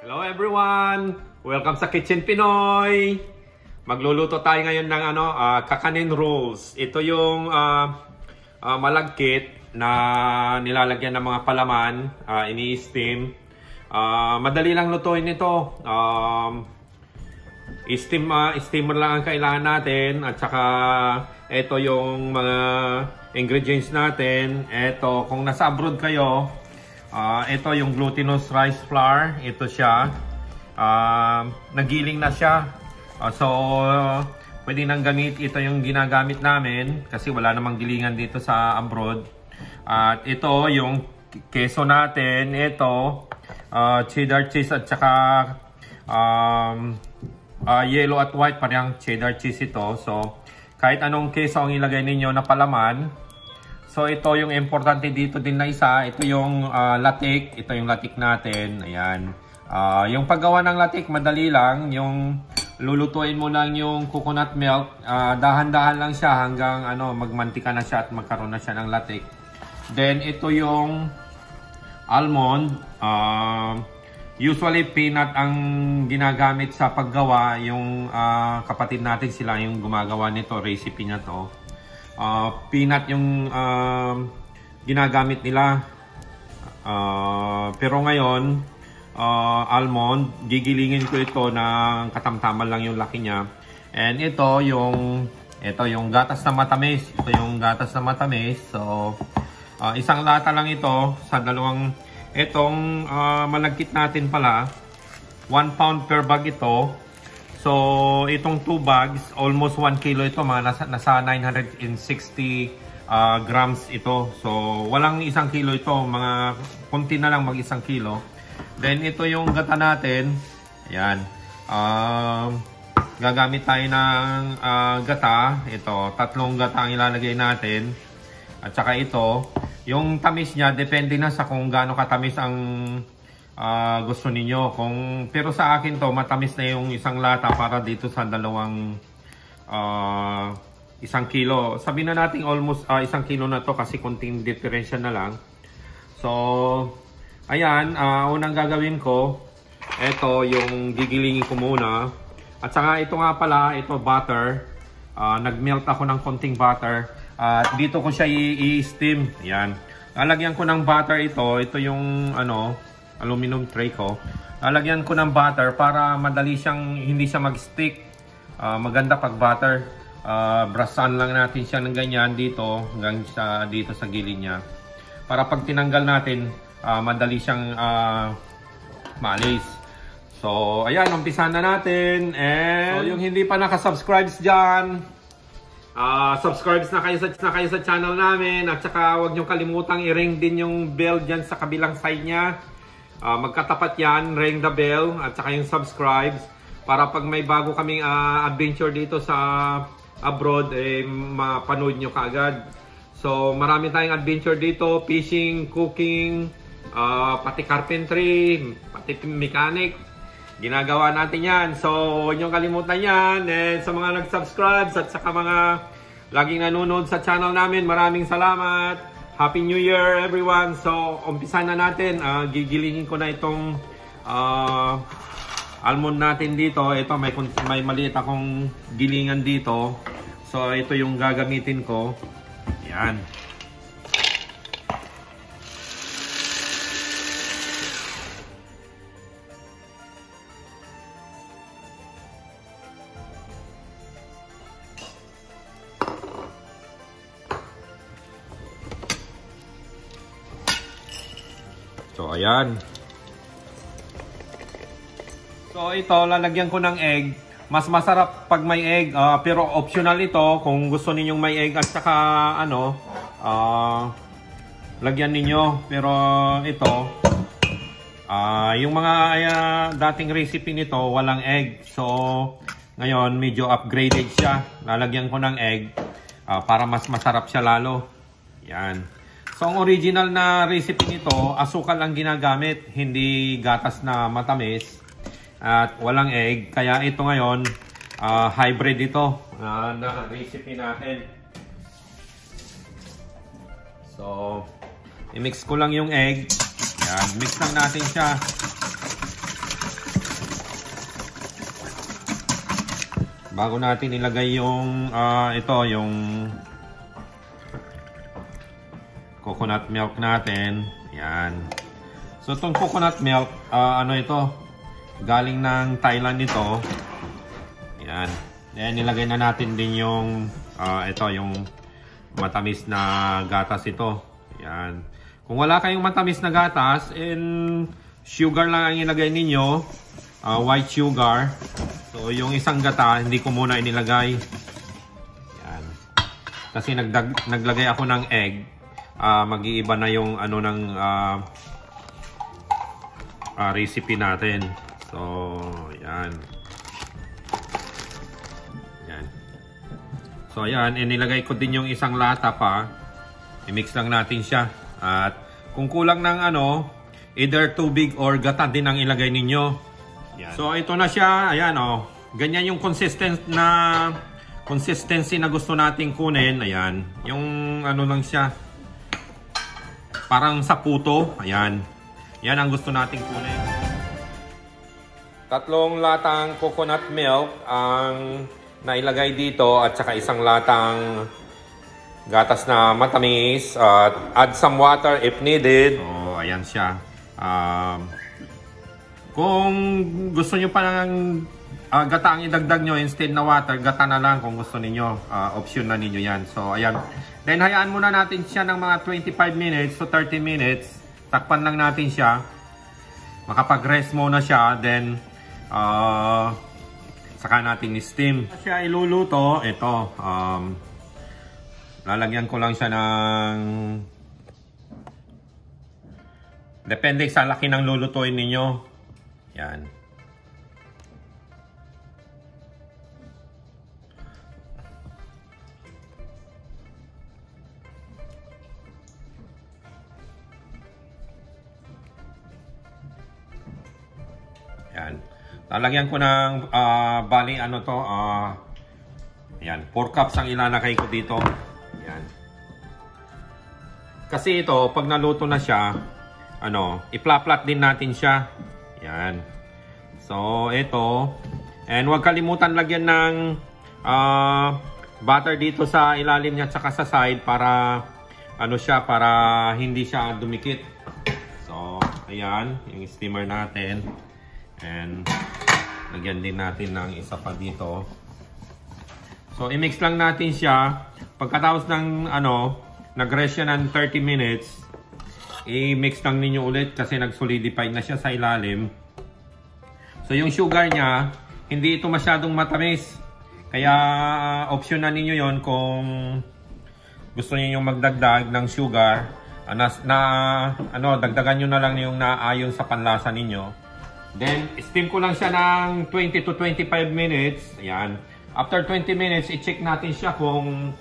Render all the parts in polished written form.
Hello everyone! Welcome sa Kitchen Pinoy! Magluluto tayo ngayon ng kakanin rolls. Ito yung malagkit na nilalagyan ng mga palaman, ini-steam. Madali lang lutuin ito. Steamer lang ang kailangan natin. At saka ito yung mga ingredients natin. Ito, kung nasa abroad kayo, ito yung glutinous rice flour. Ito siya. Nagiling na siya. Pwede nang gamit. Ito yung ginagamit namin kasi wala namang gilingan dito sa abroad. At ito yung keso natin. Ito cheddar cheese at saka yellow at white, parang cheddar cheese ito. So kahit anong keso ang ilagay ninyo na palaman. So ito yung importante dito din na isa. Ito yung latik. Ito yung latik natin. Ayan. Yung paggawa ng latik, madali lang. Yung lulutuin mo lang yung coconut milk. Dahan-dahan lang siya hanggang magmantika na siya at magkaroon na siya ng latik. Then ito yung almond. Usually peanut ang ginagamit sa paggawa. Yung kapatid natin sila yung gumagawa nito, recipe na to. Peanut yung ginagamit nila. Pero ngayon, almond, gigilingin ko ito ng katamtaman lang yung laki niya. And ito yung gatas na matamis. Ito yung gatas na matamis. So, isang lata lang ito sa dalawang. Itong malagkit natin pala, 1 pound per bag ito. So, itong 2 bags, almost 1 kilo ito, mga nasa 960 grams ito. So, walang 1 kilo ito, mga kunti na lang mag 1 kilo. Then, ito yung gata natin. Ayan. Gagamit tayo ng gata. Ito, 3 gata ang ilalagay natin. At saka ito, yung tamis niya, depende na sa kung gaano katamis ang gusto ninyo. Pero sa akin to, matamis na yung isang lata para dito sa dalawang 1 kilo. Sabihin na natin almost 1 kilo na to kasi konting diferensya na lang. So, ayan, unang gagawin ko, ito yung gigilingin ko muna. At saka ito nga pala, ito butter. Nag-melt ako ng konting butter. At dito ko siya i-steam. Ayan. Lalagyan ko ng butter ito. Ito yung aluminum tray ko. Lalagyan ko ng butter para madali siyang, hindi siya mag-stick. Maganda pag butter. Brasan lang natin siya ng ganyan dito, hanggang dito sa gilid niya. Para pag tinanggal natin, madali siyang maalis. So, ayan, umpisan na natin. And so, yung hindi pa nakasubscribe dyan, subscribe na kayo sa channel namin. At saka huwag nyo kalimutang i-ring din yung bell dyan sa kabilang side niya. Magkatapat yan, ring the bell at saka yung subscribes para pag may bago kaming adventure dito sa abroad, mapanood nyo kaagad. So marami tayong adventure dito, fishing, cooking, pati carpentry, pati mechanic, ginagawa natin yan. So huwag nyo kalimutan yan. And sa mga nag-subscribe at saka mga laging nanonood sa channel namin, maraming salamat. Happy New Year everyone! So, umpisa na natin. Gigilingin ko na itong almond natin dito. Ito, may maliit akong gilingan dito. So, ito yung gagamitin ko. Ayan. So, ayan. So, ito, lalagyan ko ng egg. Mas masarap pag may egg. Pero optional ito. Kung gusto ninyong may egg at saka, lagyan ninyo. Pero ito, yung mga dating recipe nito, walang egg. So, ngayon, medyo upgraded siya. Lalagyan ko ng egg para mas masarap siya lalo. Yan. So, ang original na recipe nito, asukal ang ginagamit, hindi gatas na matamis at walang egg. Kaya ito ngayon, hybrid ito na recipe natin. So, i-mix ko lang yung egg. Yan, mix lang natin siya. bago natin ilagay yung ito, yung coconut milk natin. Yan. So itong coconut milk, ano ito, galing ng Thailand ito. Yan. Then nilagay na natin din yung ito, yung matamis na gatas ito. Yan. Kung wala kayong matamis na gatas, sugar lang ang ilagay ninyo, white sugar. So yung isang gata, hindi ko muna inilagay. Yan. Kasi naglagay ako ng egg. Mag-iiba na yung ano ng recipe natin. So, yan. Yan. So, yan. Inilagay ko din yung isang lata pa. I-mix lang natin siya. At kung kulang ng ano, either tubig or gata din ang ilagay ninyo. Yan. So, ito na siya. Ayan, oh. Ganyan yung consistency na gusto nating kunin. Ayan. Yung ano lang siya. Parang sa puto. Ayan. Yan ang gusto nating kunin. 3 latang coconut milk ang nailagay dito at saka isang latang gatas na matamis. Add some water if needed. So, ayan siya. Kung gusto nyo pa ng gata ang idagdag nyo instead na water, gata na lang kung gusto ninyo. Option na ninyo yan. So, ayan. Then, hayaan muna natin siya ng mga 25 minutes to 30 minutes. Takpan lang natin siya. Makapag-rest muna siya. Then, saka natin i-steam. Siya iluluto. Ito. Lalagyan ko lang siya ng... Depende sa laki ng lulutuin ninyo. Yan. Yan. Lalagyan ko ng bali ano to, yan, 4 cups ang ilalagay ko dito. Yan. Kasi ito, pag naluto na siya, ano, ipla-flat din natin siya. Yan. So, ito. And huwag kalimutan lagyan ng butter dito sa ilalim niya at saka sa side para ano siya, para hindi siya dumikit. So, ayan, yung steamer natin. And lagyan din natin ng isa pa dito. So, i-mix lang natin siya. Pagkatapos ng ano, nag-rest siya ng 30 minutes, i-mix lang ninyo ulit kasi nag-solidify na siya sa ilalim. So, yung sugar niya, hindi ito masyadong matamis. Kaya, option na ninyo yon kung gusto niyo magdagdag ng sugar. Dagdagan nyo na lang yung naayon sa panlasa ninyo. Then, steam ko lang siya ng 20 to 25 minutes. Ayan. After 20 minutes, i-check natin siya kung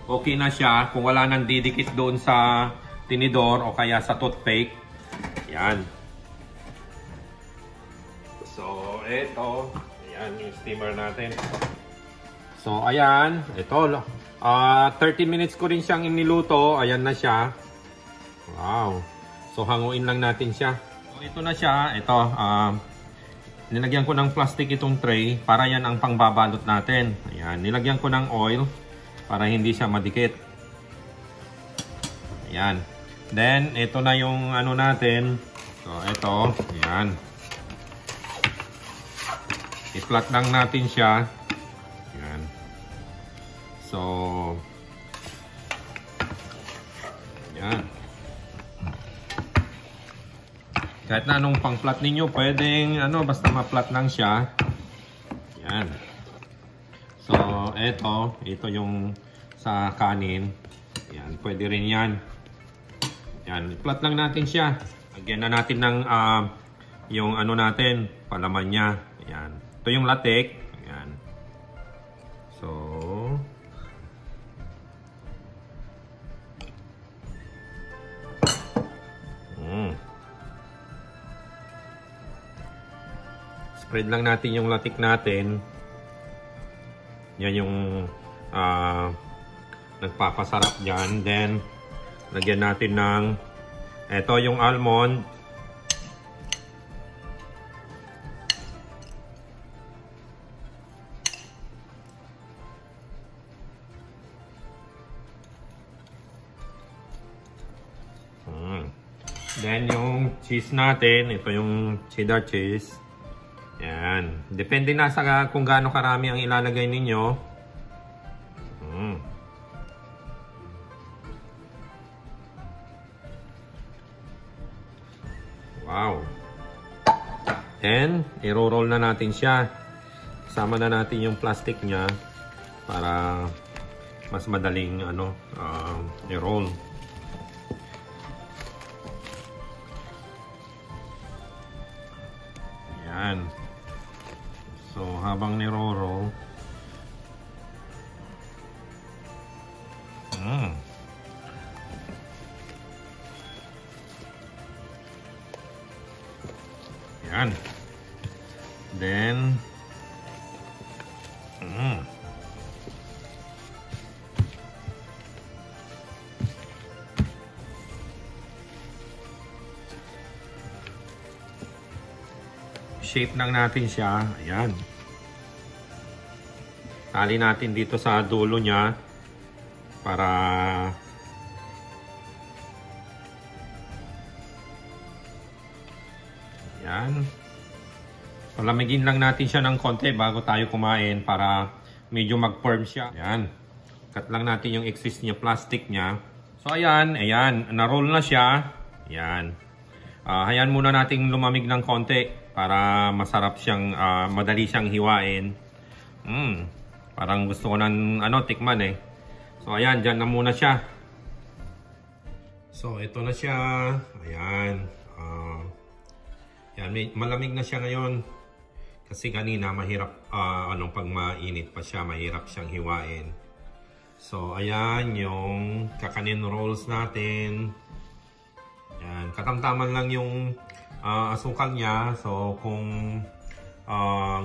okay na siya. Kung wala nang didikit doon sa tinidor o kaya sa toothpick. Ayan. So, ito. Ayan yung steamer natin. So, ayan. Ito. 30 minutes ko rin siyang iniluto. Ayan na siya. Wow. So, hanguin lang natin siya. So, ito na siya. Ito, nilagyan ko ng plastic itong tray para yan ang pangbabalot natin. Ayan, nilagyan ko ng oil para hindi siya madikit. Ayan. Then, ito na yung ano natin. So, ito. Ayan. I-flat lang natin siya. Ayan. So, ayan. Kahit na anong pang-flat ninyo, pwedeng basta ma-flat lang siya. Yan. So, ito yung sa kanin. Yan, pwede rin yan. Yan, flat lang natin siya. Lagyan na natin ng yung natin, palaman niya. Yan. Ito yung latek. Yan. So, spread lang natin yung latik natin. Yan yung nagpapasarap dyan. Then, lagyan natin ng ito yung almond. Then yung cheese natin, ito yung cheddar cheese. Yan. Depende na sa kung gaano karami ang ilalagay ninyo. Wow. Then, i-roll na natin siya. Sama na natin yung plastic niya para mas madaling i-roll. Yan. So, habang ni-roll, yan. Then, shape lang natin siya. Ayan. Tali natin dito sa dulo niya para ayan. Palamigin lang natin siya ng konti bago tayo kumain para medyo mag-firm siya. Ayan. Cut lang natin yung excess niya, plastic niya. So ayan, na-roll na siya. Ayan. Hayaan muna nating lumamig ng konti para masarap siyang, madali siyang hiwain. Parang gusto ko ng tikman eh. So ayan, dyan na muna siya. So ito na siya. Ayan. Yan, malamig na siya ngayon. Kasi kanina mahirap, pag mainit pa siya, mahirap siyang hiwain. So ayan, yung kakanin rolls natin. Yan, katamtaman lang yung asukal niya. So kung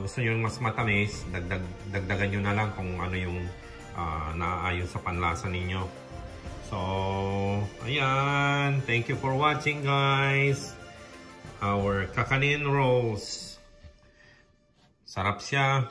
gusto nyo mas matamis, dagdagan nyo na lang kung ano yung naaayon sa panlasa ninyo. So, ayan. Thank you for watching, guys. Our kakanin rolls. Sarap siya.